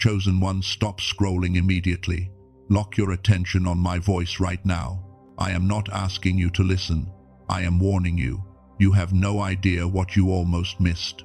Chosen one, stop scrolling immediately. Lock your attention on my voice right now. I am not asking you to listen. I am warning you. You have no idea what you almost missed.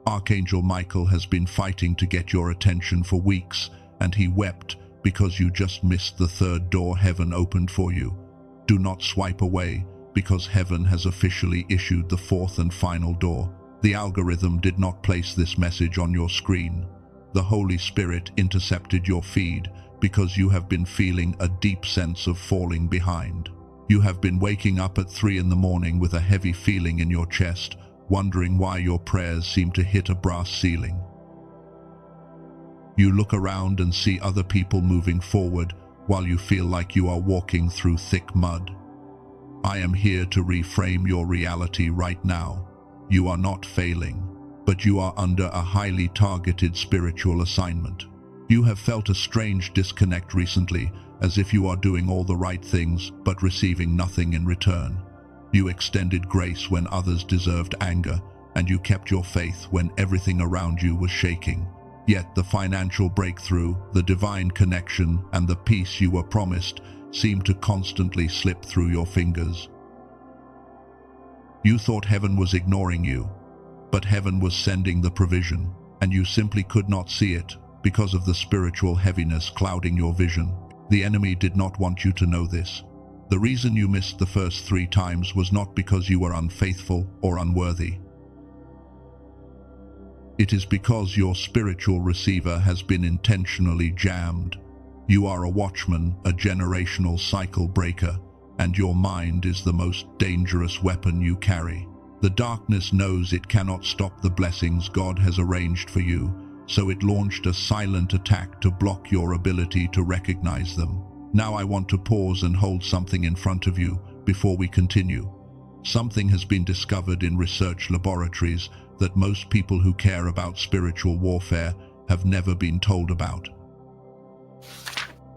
Archangel Michael has been fighting to get your attention for weeks, and he wept because you just missed the third door heaven opened for you. Do not swipe away, because heaven has officially issued the fourth and final door. The algorithm did not place this message on your screen. The Holy Spirit intercepted your feed because you have been feeling a deep sense of falling behind. You have been waking up at 3 in the morning with a heavy feeling in your chest, wondering why your prayers seem to hit a brass ceiling. You look around and see other people moving forward while you feel like you are walking through thick mud. I am here to reframe your reality right now. You are not failing, but you are under a highly targeted spiritual assignment. You have felt a strange disconnect recently, as if you are doing all the right things but receiving nothing in return. You extended grace when others deserved anger, and you kept your faith when everything around you was shaking. Yet the financial breakthrough, the divine connection, and the peace you were promised seemed to constantly slip through your fingers. You thought heaven was ignoring you, but heaven was sending the provision, and you simply could not see it because of the spiritual heaviness clouding your vision. The enemy did not want you to know this. The reason you missed the first 3 times was not because you were unfaithful or unworthy. It is because your spiritual receiver has been intentionally jammed. You are a watchman, a generational cycle breaker, and your mind is the most dangerous weapon you carry. The darkness knows it cannot stop the blessings God has arranged for you, so it launched a silent attack to block your ability to recognize them. Now I want to pause and hold something in front of you before we continue. Something has been discovered in research laboratories that most people who care about spiritual warfare have never been told about.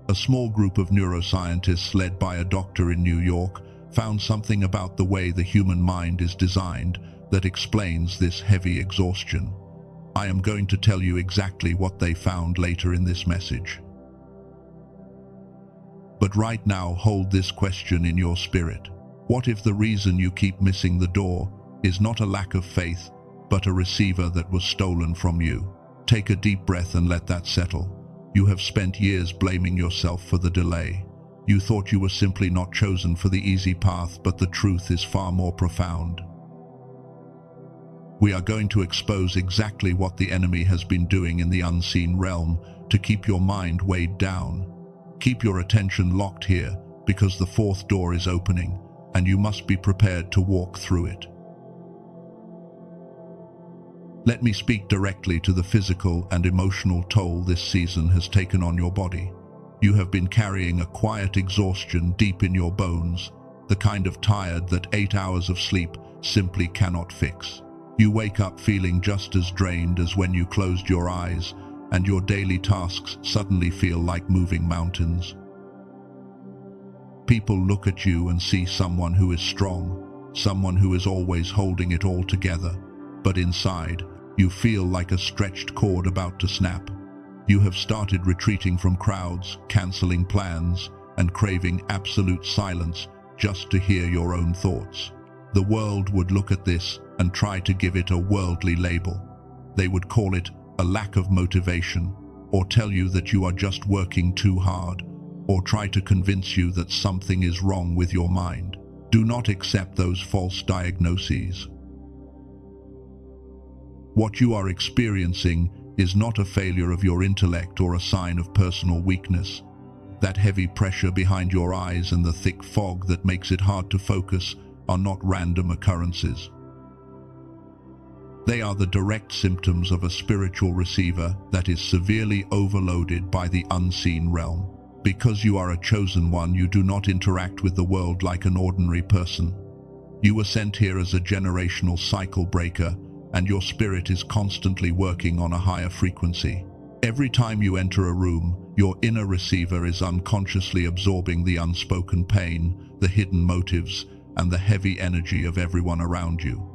A small group of neuroscientists led by a doctor in New York found something about the way the human mind is designed that explains this heavy exhaustion. I am going to tell you exactly what they found later in this message. But right now, hold this question in your spirit. What if the reason you keep missing the door is not a lack of faith, but a receiver that was stolen from you? Take a deep breath and let that settle. You have spent years blaming yourself for the delay. You thought you were simply not chosen for the easy path, but the truth is far more profound. We are going to expose exactly what the enemy has been doing in the unseen realm to keep your mind weighed down. Keep your attention locked here, because the fourth door is opening, and you must be prepared to walk through it. Let me speak directly to the physical and emotional toll this season has taken on your body. You have been carrying a quiet exhaustion deep in your bones, the kind of tired that 8 hours of sleep simply cannot fix. You wake up feeling just as drained as when you closed your eyes, and your daily tasks suddenly feel like moving mountains. People look at you and see someone who is strong, someone who is always holding it all together, but inside, you feel like a stretched cord about to snap. You have started retreating from crowds, canceling plans, and craving absolute silence just to hear your own thoughts. The world would look at this and try to give it a worldly label. They would call it a lack of motivation, or tell you that you are just working too hard, or try to convince you that something is wrong with your mind. Do not accept those false diagnoses. What you are experiencing is not a failure of your intellect or a sign of personal weakness. That heavy pressure behind your eyes and the thick fog that makes it hard to focus are not random occurrences. They are the direct symptoms of a spiritual receiver that is severely overloaded by the unseen realm. Because you are a chosen one, you do not interact with the world like an ordinary person. You were sent here as a generational cycle breaker, and your spirit is constantly working on a higher frequency. Every time you enter a room, your inner receiver is unconsciously absorbing the unspoken pain, the hidden motives, and the heavy energy of everyone around you.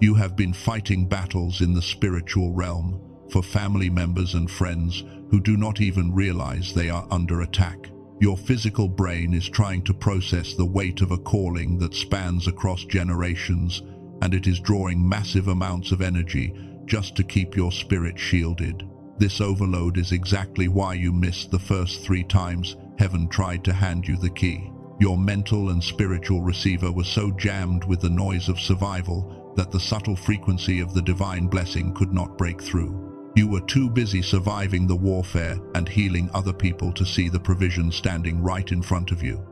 You have been fighting battles in the spiritual realm for family members and friends who do not even realize they are under attack. Your physical brain is trying to process the weight of a calling that spans across generations, and it is drawing massive amounts of energy just to keep your spirit shielded. This overload is exactly why you missed the first 3 times heaven tried to hand you the key. Your mental and spiritual receiver was so jammed with the noise of survival that the subtle frequency of the divine blessing could not break through. You were too busy surviving the warfare and healing other people to see the provision standing right in front of you.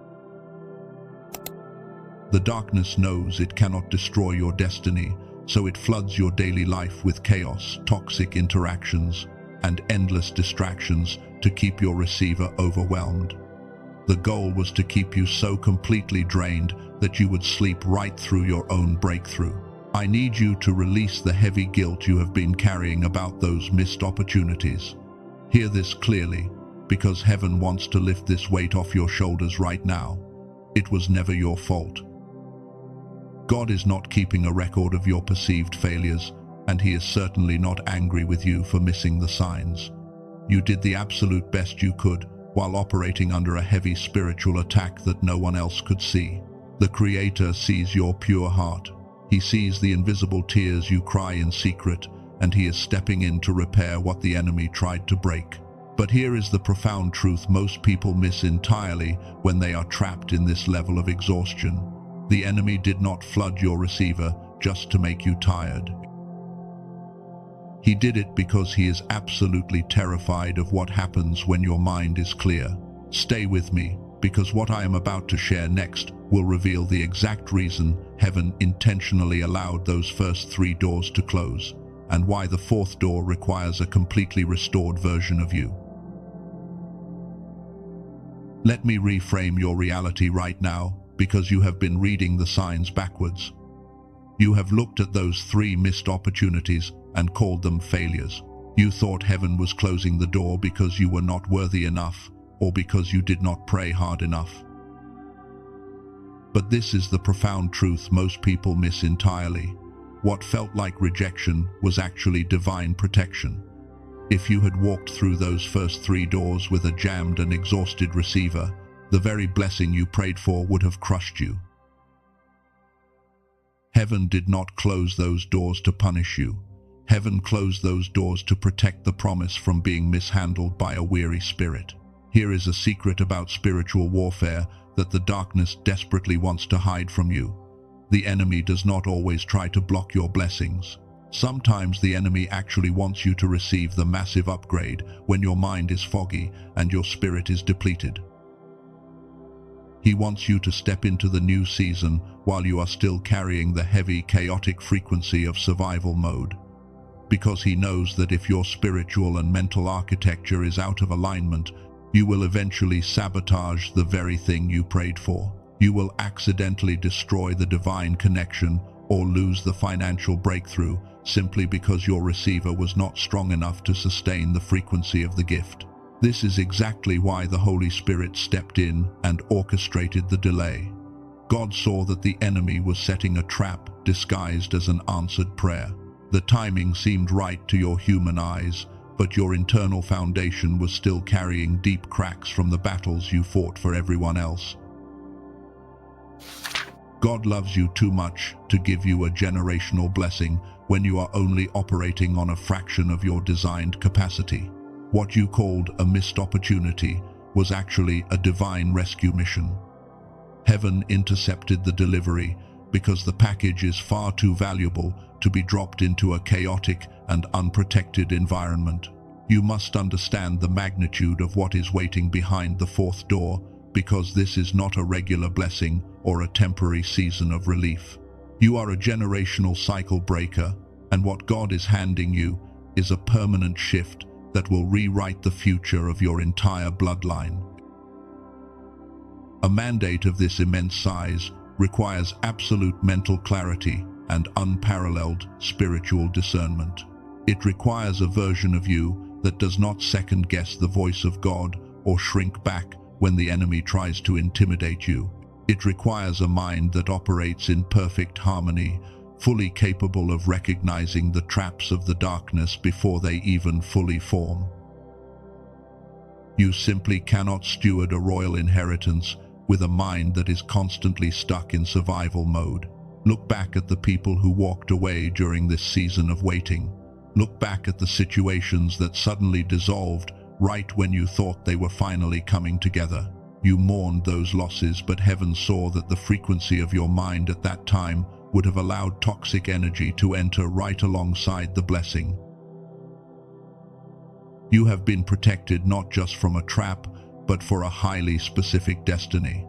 The darkness knows it cannot destroy your destiny, so it floods your daily life with chaos, toxic interactions, and endless distractions to keep your receiver overwhelmed. The goal was to keep you so completely drained that you would sleep right through your own breakthrough. I need you to release the heavy guilt you have been carrying about those missed opportunities. Hear this clearly, because heaven wants to lift this weight off your shoulders right now. It was never your fault. God is not keeping a record of your perceived failures, and He is certainly not angry with you for missing the signs. You did the absolute best you could while operating under a heavy spiritual attack that no one else could see. The Creator sees your pure heart. He sees the invisible tears you cry in secret, and He is stepping in to repair what the enemy tried to break. But here is the profound truth most people miss entirely when they are trapped in this level of exhaustion. The enemy did not flood your receiver just to make you tired. He did it because he is absolutely terrified of what happens when your mind is clear. Stay with me, because what I am about to share next will reveal the exact reason heaven intentionally allowed those first 3 doors to close, and why the 4th door requires a completely restored version of you. Let me reframe your reality right now, because you have been reading the signs backwards. You have looked at those 3 missed opportunities and called them failures. You thought heaven was closing the door because you were not worthy enough, or because you did not pray hard enough. But this is the profound truth most people miss entirely. What felt like rejection was actually divine protection. If you had walked through those first 3 doors with a jammed and exhausted receiver, the very blessing you prayed for would have crushed you. Heaven did not close those doors to punish you. Heaven closed those doors to protect the promise from being mishandled by a weary spirit. Here is a secret about spiritual warfare that the darkness desperately wants to hide from you. The enemy does not always try to block your blessings. Sometimes the enemy actually wants you to receive the massive upgrade when your mind is foggy and your spirit is depleted. He wants you to step into the new season while you are still carrying the heavy, chaotic frequency of survival mode. Because he knows that if your spiritual and mental architecture is out of alignment, you will eventually sabotage the very thing you prayed for. You will accidentally destroy the divine connection or lose the financial breakthrough simply because your receiver was not strong enough to sustain the frequency of the gift. This is exactly why the Holy Spirit stepped in and orchestrated the delay. God saw that the enemy was setting a trap disguised as an answered prayer. The timing seemed right to your human eyes, but your internal foundation was still carrying deep cracks from the battles you fought for everyone else. God loves you too much to give you a generational blessing when you are only operating on a fraction of your designed capacity. What you called a missed opportunity was actually a divine rescue mission. Heaven intercepted the delivery because the package is far too valuable to be dropped into a chaotic and unprotected environment. You must understand the magnitude of what is waiting behind the 4th door, because this is not a regular blessing or a temporary season of relief. You are a generational cycle breaker, and what God is handing you is a permanent shift that will rewrite the future of your entire bloodline. A mandate of this immense size requires absolute mental clarity and unparalleled spiritual discernment. It requires a version of you that does not second-guess the voice of God or shrink back when the enemy tries to intimidate you. It requires a mind that operates in perfect harmony, fully capable of recognizing the traps of the darkness before they even fully form. You simply cannot steward a royal inheritance with a mind that is constantly stuck in survival mode. Look back at the people who walked away during this season of waiting. Look back at the situations that suddenly dissolved right when you thought they were finally coming together. You mourned those losses, but heaven saw that the frequency of your mind at that time would have allowed toxic energy to enter right alongside the blessing. You have been protected not just from a trap, but for a highly specific destiny.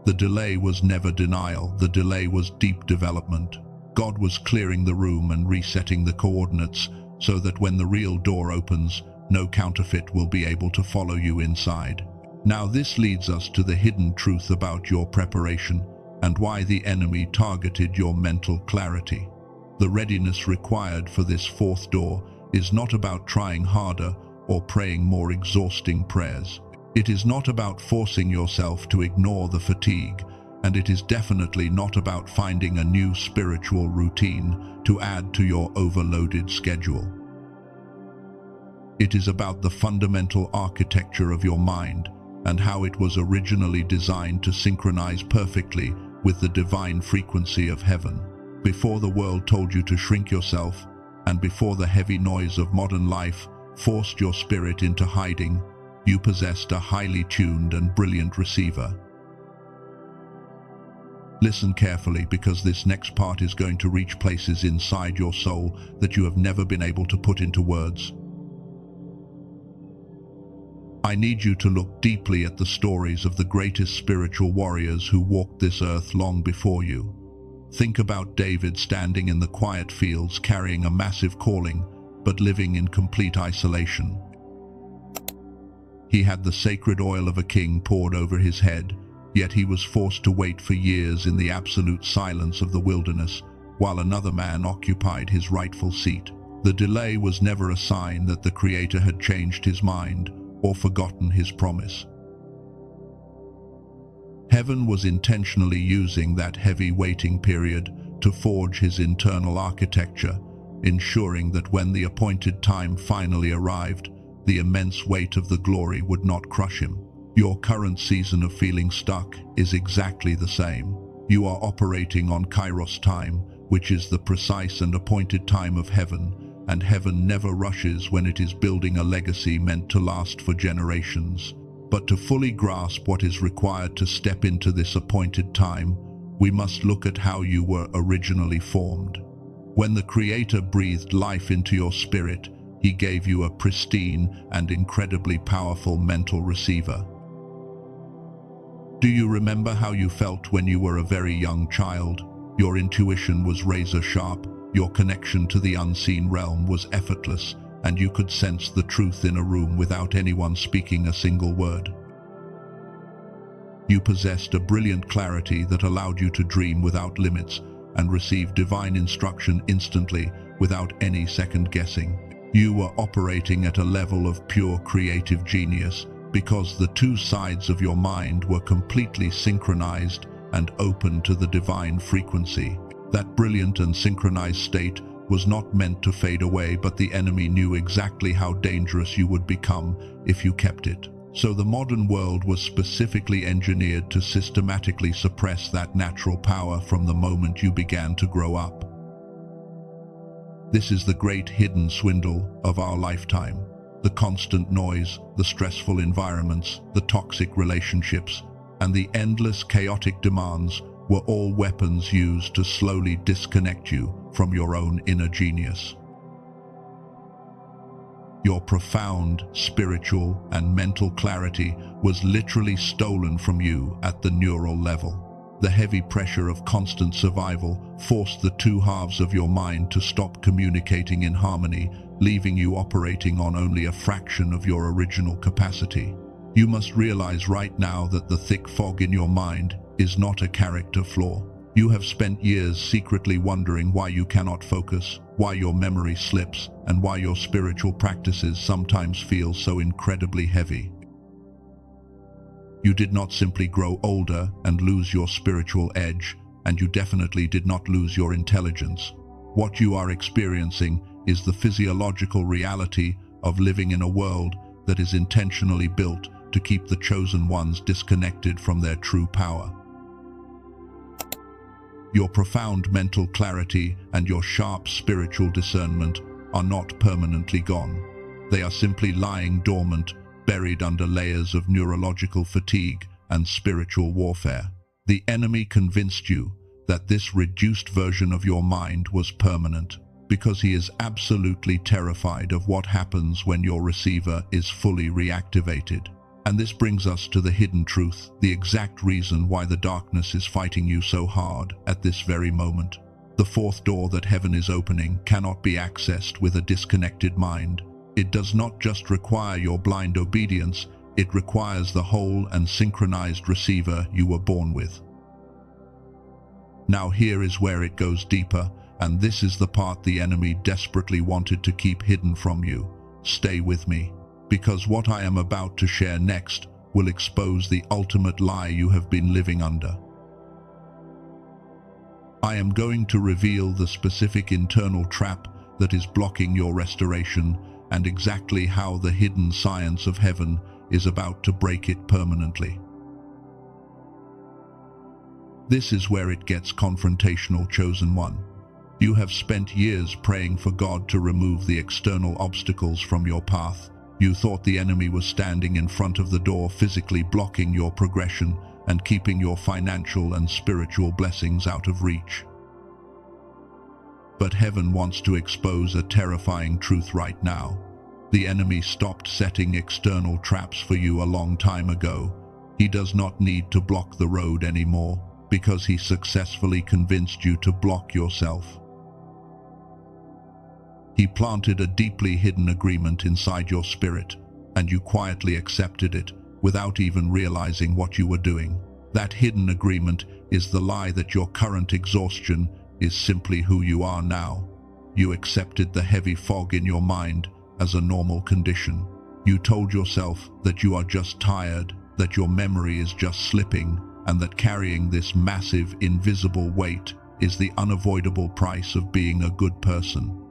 The delay was never denial, the delay was deep development. God was clearing the room and resetting the coordinates so that when the real door opens, no counterfeit will be able to follow you inside. Now this leads us to the hidden truth about your preparation and why the enemy targeted your mental clarity. The readiness required for this fourth door is not about trying harder or praying more exhausting prayers. It is not about forcing yourself to ignore the fatigue, and it is definitely not about finding a new spiritual routine to add to your overloaded schedule. It is about the fundamental architecture of your mind and how it was originally designed to synchronize perfectly with the divine frequency of heaven. Before the world told you to shrink yourself, and before the heavy noise of modern life forced your spirit into hiding, you possessed a highly tuned and brilliant receiver. Listen carefully, because this next part is going to reach places inside your soul that you have never been able to put into words. I need you to look deeply at the stories of the greatest spiritual warriors who walked this earth long before you. Think about David standing in the quiet fields carrying a massive calling, but living in complete isolation. He had the sacred oil of a king poured over his head, yet he was forced to wait for years in the absolute silence of the wilderness, while another man occupied his rightful seat. The delay was never a sign that the Creator had changed his mind or forgotten his promise. Heaven was intentionally using that heavy waiting period to forge his internal architecture, ensuring that when the appointed time finally arrived, the immense weight of the glory would not crush him. Your current season of feeling stuck is exactly the same. You are operating on Kairos time, which is the precise and appointed time of heaven, and heaven never rushes when it is building a legacy meant to last for generations. But to fully grasp what is required to step into this appointed time, we must look at how you were originally formed. When the Creator breathed life into your spirit, He gave you a pristine and incredibly powerful mental receiver. Do you remember how you felt when you were a very young child? Your intuition was razor sharp, your connection to the unseen realm was effortless, and you could sense the truth in a room without anyone speaking a single word. You possessed a brilliant clarity that allowed you to dream without limits and receive divine instruction instantly without any second guessing. You were operating at a level of pure creative genius because the two sides of your mind were completely synchronized and open to the divine frequency. That brilliant and synchronized state was not meant to fade away, but the enemy knew exactly how dangerous you would become if you kept it. So the modern world was specifically engineered to systematically suppress that natural power from the moment you began to grow up. This is the great hidden swindle of our lifetime. The constant noise, the stressful environments, the toxic relationships, and the endless chaotic demands were all weapons used to slowly disconnect you from your own inner genius. Your profound spiritual and mental clarity was literally stolen from you at the neural level. The heavy pressure of constant survival forced the two halves of your mind to stop communicating in harmony, leaving you operating on only a fraction of your original capacity. You must realize right now that the thick fog in your mind is not a character flaw. You have spent years secretly wondering why you cannot focus, why your memory slips, and why your spiritual practices sometimes feel so incredibly heavy. You did not simply grow older and lose your spiritual edge and you definitely did not lose your intelligence. What you are experiencing is the physiological reality of living in a world that is intentionally built to keep the chosen ones disconnected from their true power. Your profound mental clarity and your sharp spiritual discernment are not permanently gone. They are simply lying dormant, buried under layers of neurological fatigue and spiritual warfare. The enemy convinced you that this reduced version of your mind was permanent, because he is absolutely terrified of what happens when your receiver is fully reactivated. And this brings us to the hidden truth, the exact reason why the darkness is fighting you so hard at this very moment. The fourth door that heaven is opening cannot be accessed with a disconnected mind. It does not just require your blind obedience, it requires the whole and synchronized receiver you were born with. Now here is where it goes deeper, and this is the part the enemy desperately wanted to keep hidden from you. Stay with me, because what I am about to share next will expose the ultimate lie you have been living under. I am going to reveal the specific internal trap that is blocking your restoration and exactly how the hidden science of heaven is about to break it permanently. This is where it gets confrontational, chosen one. You have spent years praying for God to remove the external obstacles from your path. You thought the enemy was standing in front of the door, physically blocking your progression and keeping your financial and spiritual blessings out of reach. But heaven wants to expose a terrifying truth right now. The enemy stopped setting external traps for you a long time ago. He does not need to block the road anymore, because he successfully convinced you to block yourself. He planted a deeply hidden agreement inside your spirit, and you quietly accepted it without even realizing what you were doing. That hidden agreement is the lie that your current exhaustion is simply who you are now. You accepted the heavy fog in your mind as a normal condition. You told yourself that you are just tired, that your memory is just slipping, and that carrying this massive, invisible weight is the unavoidable price of being a good person.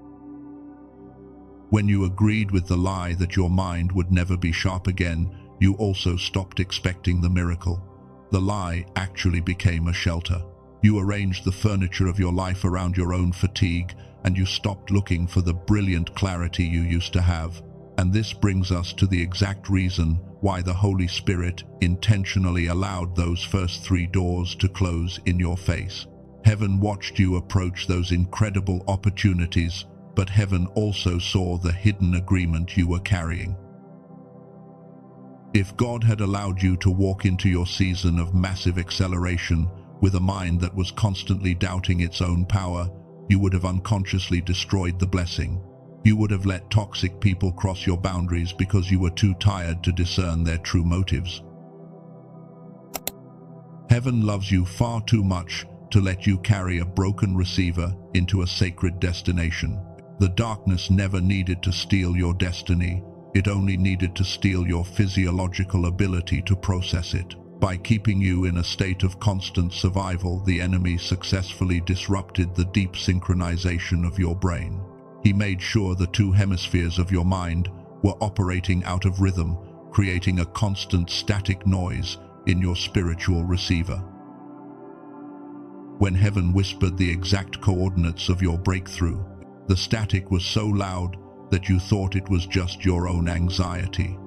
When you agreed with the lie that your mind would never be sharp again, you also stopped expecting the miracle. The lie actually became a shelter. You arranged the furniture of your life around your own fatigue, and you stopped looking for the brilliant clarity you used to have. And this brings us to the exact reason why the Holy Spirit intentionally allowed those first 3 doors to close in your face. Heaven watched you approach those incredible opportunities, but heaven also saw the hidden agreement you were carrying. If God had allowed you to walk into your season of massive acceleration with a mind that was constantly doubting its own power, you would have unconsciously destroyed the blessing. You would have let toxic people cross your boundaries because you were too tired to discern their true motives. Heaven loves you far too much to let you carry a broken receiver into a sacred destination. The darkness never needed to steal your destiny. It only needed to steal your physiological ability to process it. By keeping you in a state of constant survival, the enemy successfully disrupted the deep synchronization of your brain. He made sure the 2 hemispheres of your mind were operating out of rhythm, creating a constant static noise in your spiritual receiver. When heaven whispered the exact coordinates of your breakthrough, the static was so loud that you thought it was just your own anxiety.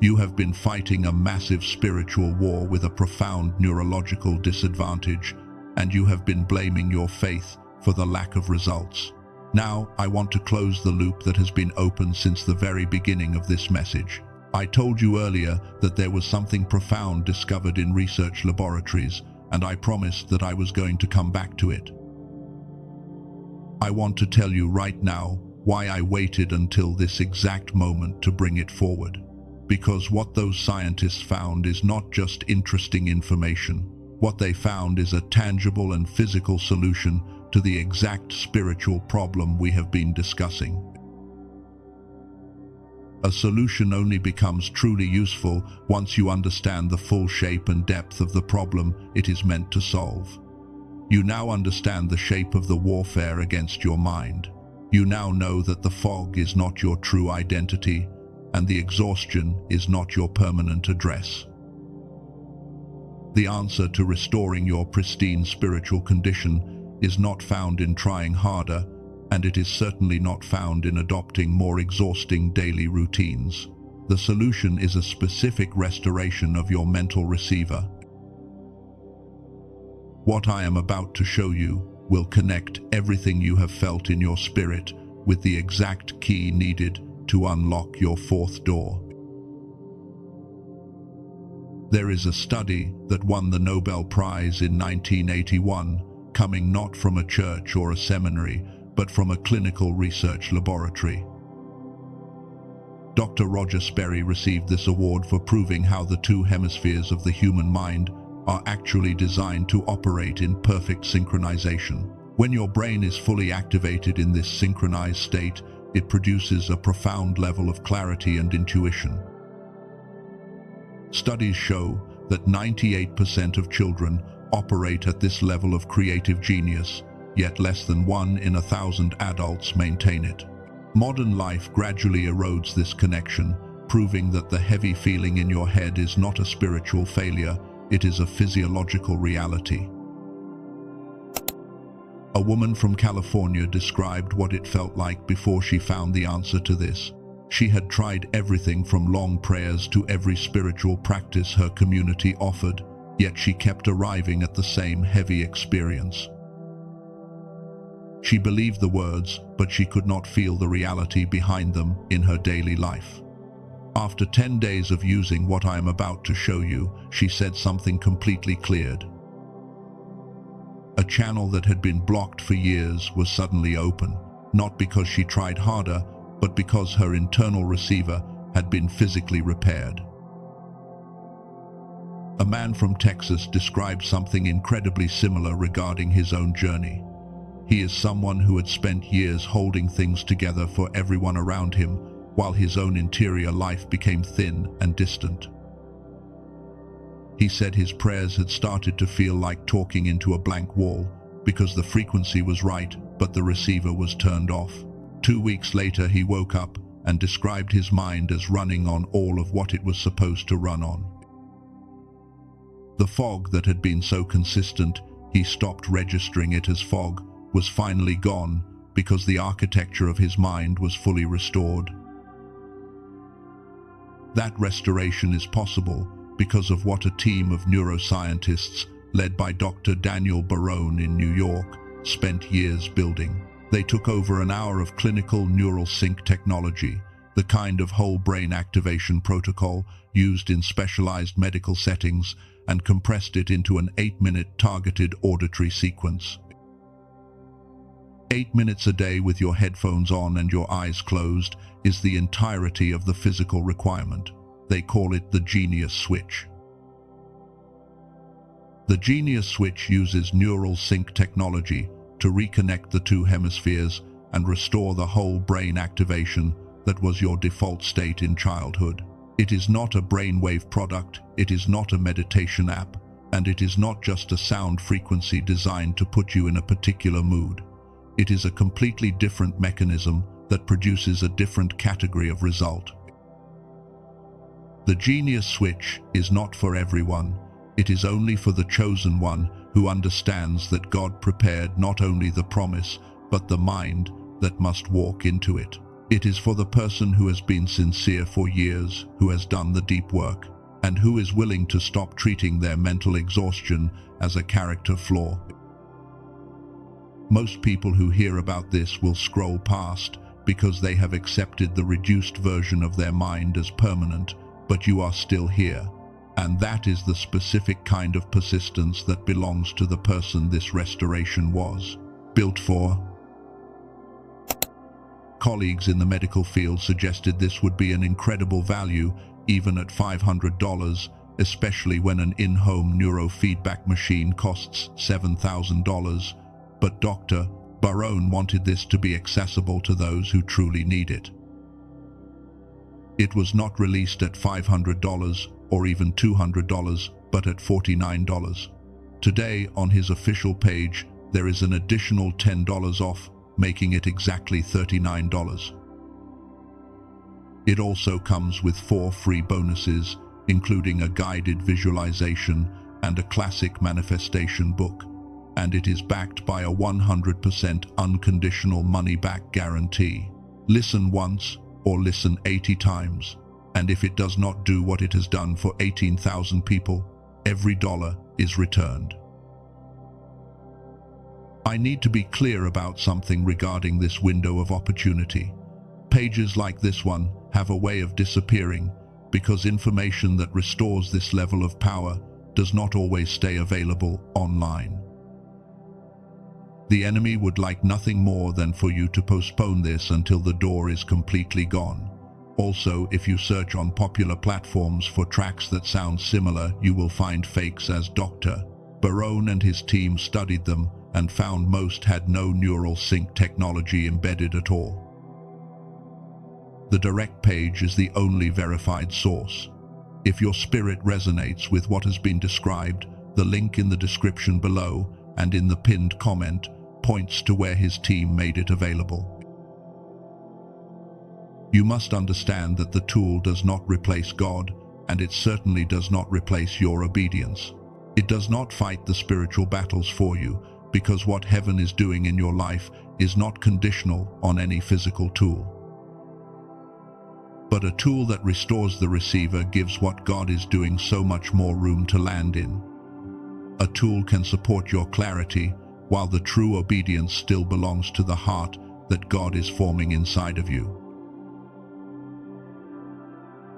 You have been fighting a massive spiritual war with a profound neurological disadvantage, and you have been blaming your faith for the lack of results. Now, I want to close the loop that has been open since the very beginning of this message. I told you earlier that there was something profound discovered in research laboratories, and I promised that I was going to come back to it. I want to tell you right now why I waited until this exact moment to bring it forward. Because what those scientists found is not just interesting information. What they found is a tangible and physical solution to the exact spiritual problem we have been discussing. A solution only becomes truly useful once you understand the full shape and depth of the problem it is meant to solve. You now understand the shape of the warfare against your mind. You now know that the fog is not your true identity, and the exhaustion is not your permanent address. The answer to restoring your pristine spiritual condition is not found in trying harder, and it is certainly not found in adopting more exhausting daily routines. The solution is a specific restoration of your mental receiver. What I am about to show you will connect everything you have felt in your spirit with the exact key needed to unlock your fourth door. There is a study that won the Nobel Prize in 1981, coming not from a church or a seminary, but from a clinical research laboratory. Dr. Roger Sperry received this award for proving how the two hemispheres of the human mind are actually designed to operate in perfect synchronization. When your brain is fully activated in this synchronized state, it produces a profound level of clarity and intuition. Studies show that 98% of children operate at this level of creative genius, yet less than 1 in 1,000 adults maintain it. Modern life gradually erodes this connection, proving that the heavy feeling in your head is not a spiritual failure, it is a physiological reality. A woman from California described what it felt like before she found the answer to this. She had tried everything from long prayers to every spiritual practice her community offered, yet she kept arriving at the same heavy experience. She believed the words, but she could not feel the reality behind them in her daily life. After 10 days of using what I am about to show you, she said something completely cleared. A channel that had been blocked for years was suddenly open, not because she tried harder, but because her internal receiver had been physically repaired. A man from Texas described something incredibly similar regarding his own journey. He is someone who had spent years holding things together for everyone around him, while his own interior life became thin and distant. He said his prayers had started to feel like talking into a blank wall, because the frequency was right, but the receiver was turned off. 2 weeks later, he woke up and described his mind as running on all of what it was supposed to run on. The fog that had been so consistent, he stopped registering it as fog, was finally gone because the architecture of his mind was fully restored. That restoration is possible because of what a team of neuroscientists, led by Dr. Daniel Barone in New York, spent years building. They took over an hour of clinical neural sync technology, the kind of whole brain activation protocol used in specialized medical settings, and compressed it into an 8-minute targeted auditory sequence. 8 minutes a day with your headphones on and your eyes closed is the entirety of the physical requirement. They call it the Genius Switch. The Genius Switch uses neural sync technology to reconnect the two hemispheres and restore the whole brain activation that was your default state in childhood. It is not a brainwave product, it is not a meditation app, and it is not just a sound frequency designed to put you in a particular mood. It is a completely different mechanism that produces a different category of result. The Genius Switch is not for everyone. It is only for the chosen one who understands that God prepared not only the promise, but the mind that must walk into it. It is for the person who has been sincere for years, who has done the deep work, and who is willing to stop treating their mental exhaustion as a character flaw. Most people who hear about this will scroll past because they have accepted the reduced version of their mind as permanent, but you are still here. And that is the specific kind of persistence that belongs to the person this restoration was built for. Colleagues in the medical field suggested this would be an incredible value, even at $500, especially when an in-home neurofeedback machine costs $7,000. But Dr. Barone wanted this to be accessible to those who truly need it. It was not released at $500 or even $200, but at $49. Today, on his official page, there is an additional $10 off, making it exactly $39. It also comes with 4 free bonuses, including a guided visualization and a classic manifestation book, and it is backed by a 100% unconditional money-back guarantee. Listen once or listen 80 times, and if it does not do what it has done for 18,000 people, every dollar is returned. I need to be clear about something regarding this window of opportunity. Pages like this one have a way of disappearing because information that restores this level of power does not always stay available online. The enemy would like nothing more than for you to postpone this until the door is completely gone. Also, if you search on popular platforms for tracks that sound similar, you will find fakes, as Dr. Barone and his team studied them and found most had no neural sync technology embedded at all. The direct page is the only verified source. If your spirit resonates with what has been described, the link in the description below and in the pinned comment points to where his team made it available. You must understand that the tool does not replace God, and it certainly does not replace your obedience. It does not fight the spiritual battles for you, because what heaven is doing in your life is not conditional on any physical tool. But a tool that restores the receiver gives what God is doing so much more room to land in. A tool can support your clarity, while the true obedience still belongs to the heart that God is forming inside of you.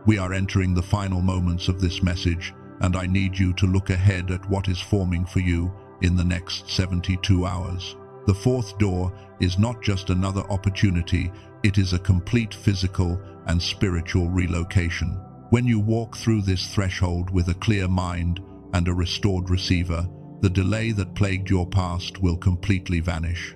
We are entering the final moments of this message, and I need you to look ahead at what is forming for you in the next 72 hours. The 4th door is not just another opportunity, it is a complete physical and spiritual relocation. When you walk through this threshold with a clear mind and a restored receiver, the delay that plagued your past will completely vanish.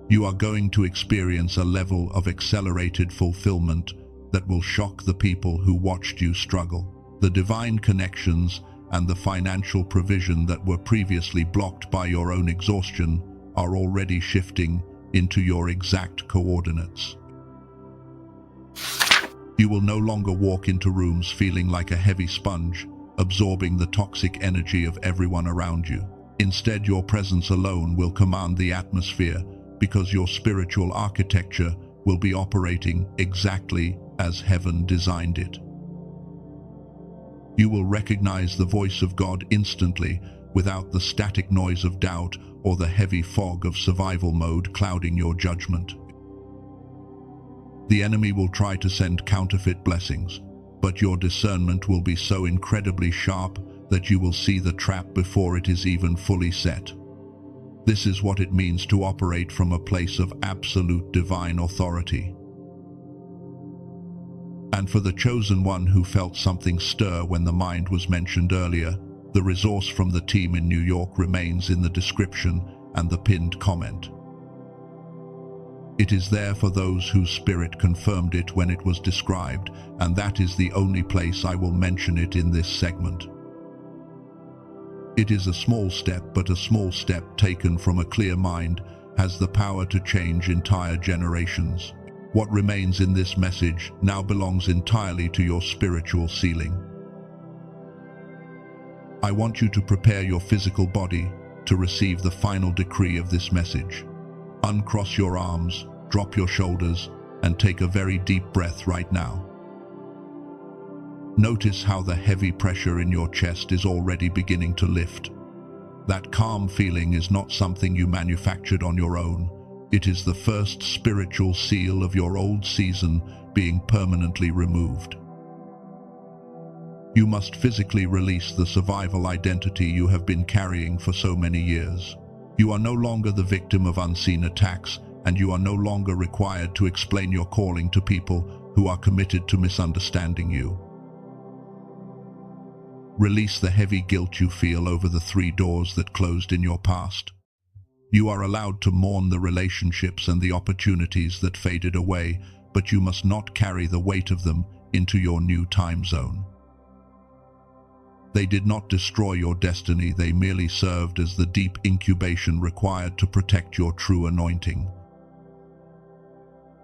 You are going to experience a level of accelerated fulfillment that will shock the people who watched you struggle. The divine connections and the financial provision that were previously blocked by your own exhaustion are already shifting into your exact coordinates. You will no longer walk into rooms feeling like a heavy sponge, absorbing the toxic energy of everyone around you. Instead, your presence alone will command the atmosphere because your spiritual architecture will be operating exactly as heaven designed it. You will recognize the voice of God instantly, without the static noise of doubt or the heavy fog of survival mode clouding your judgment. The enemy will try to send counterfeit blessings, but your discernment will be so incredibly sharp that you will see the trap before it is even fully set. This is what it means to operate from a place of absolute divine authority. And for the chosen one who felt something stir when the mind was mentioned earlier, the resource from the team in New York remains in the description and the pinned comment. It is there for those whose spirit confirmed it when it was described, and that is the only place I will mention it in this segment. It is a small step, but a small step taken from a clear mind has the power to change entire generations. What remains in this message now belongs entirely to your spiritual ceiling. I want you to prepare your physical body to receive the final decree of this message. Uncross your arms, drop your shoulders, and take a very deep breath right now. Notice how the heavy pressure in your chest is already beginning to lift. That calm feeling is not something you manufactured on your own. It is the first spiritual seal of your old season being permanently removed. You must physically release the survival identity you have been carrying for so many years. You are no longer the victim of unseen attacks, and you are no longer required to explain your calling to people who are committed to misunderstanding you. Release the heavy guilt you feel over the 3 doors that closed in your past. You are allowed to mourn the relationships and the opportunities that faded away, but you must not carry the weight of them into your new time zone. They did not destroy your destiny, they merely served as the deep incubation required to protect your true anointing.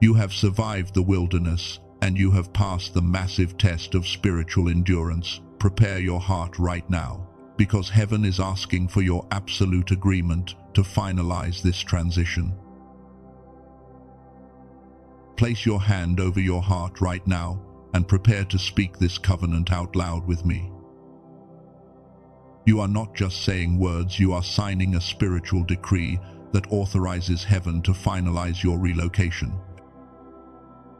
You have survived the wilderness, and you have passed the massive test of spiritual endurance. Prepare your heart right now, because heaven is asking for your absolute agreement to finalize this transition. Place your hand over your heart right now and prepare to speak this covenant out loud with me. You are not just saying words, you are signing a spiritual decree that authorizes heaven to finalize your relocation.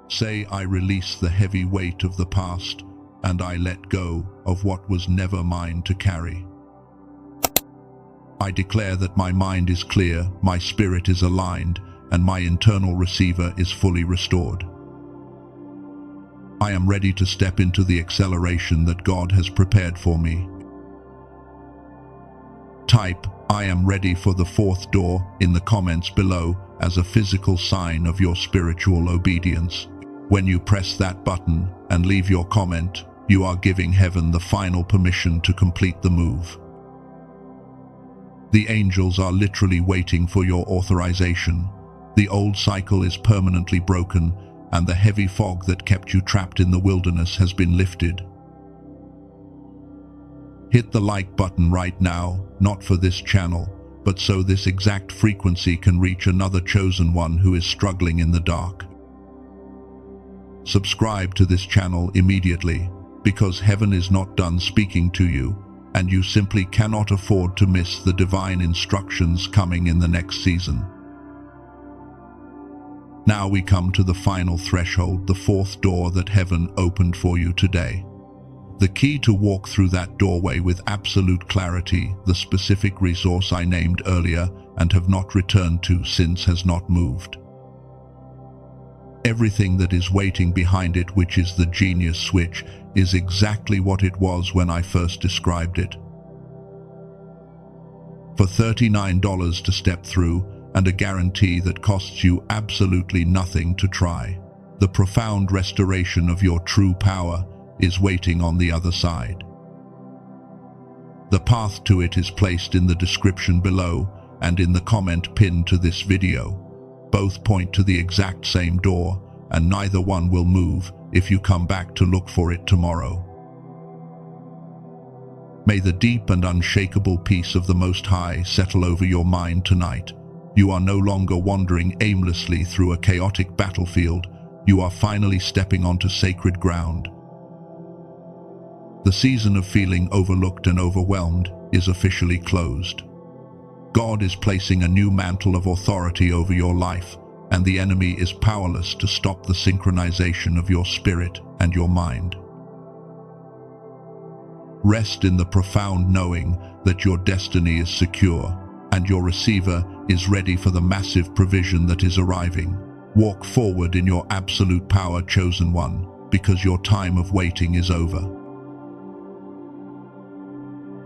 Say, I release the heavy weight of the past, and I let go of what was never mine to carry. I declare that my mind is clear, my spirit is aligned, and my internal receiver is fully restored. I am ready to step into the acceleration that God has prepared for me. Type, I am ready for the fourth door in the comments below as a physical sign of your spiritual obedience. When you press that button and leave your comment, you are giving heaven the final permission to complete the move. The angels are literally waiting for your authorization. The old cycle is permanently broken, and the heavy fog that kept you trapped in the wilderness has been lifted. Hit the like button right now, not for this channel, but so this exact frequency can reach another chosen one who is struggling in the dark. Subscribe to this channel immediately, because heaven is not done speaking to you, and you simply cannot afford to miss the divine instructions coming in the next season. Now we come to the final threshold, the fourth door that heaven opened for you today. The key to walk through that doorway with absolute clarity, the specific resource I named earlier and have not returned to since, has not moved. Everything that is waiting behind it, which is the genius switch, is exactly what it was when I first described it. For $39 to step through, and a guarantee that costs you absolutely nothing to try, the profound restoration of your true power is waiting on the other side. The path to it is placed in the description below and in the comment pinned to this video. Both point to the exact same door, and neither one will move if you come back to look for it tomorrow. May the deep and unshakable peace of the Most High settle over your mind tonight. You are no longer wandering aimlessly through a chaotic battlefield. You are finally stepping onto sacred ground. The season of feeling overlooked and overwhelmed is officially closed. God is placing a new mantle of authority over your life, and the enemy is powerless to stop the synchronization of your spirit and your mind. Rest in the profound knowing that your destiny is secure, and your receiver is ready for the massive provision that is arriving. Walk forward in your absolute power, chosen one, because your time of waiting is over.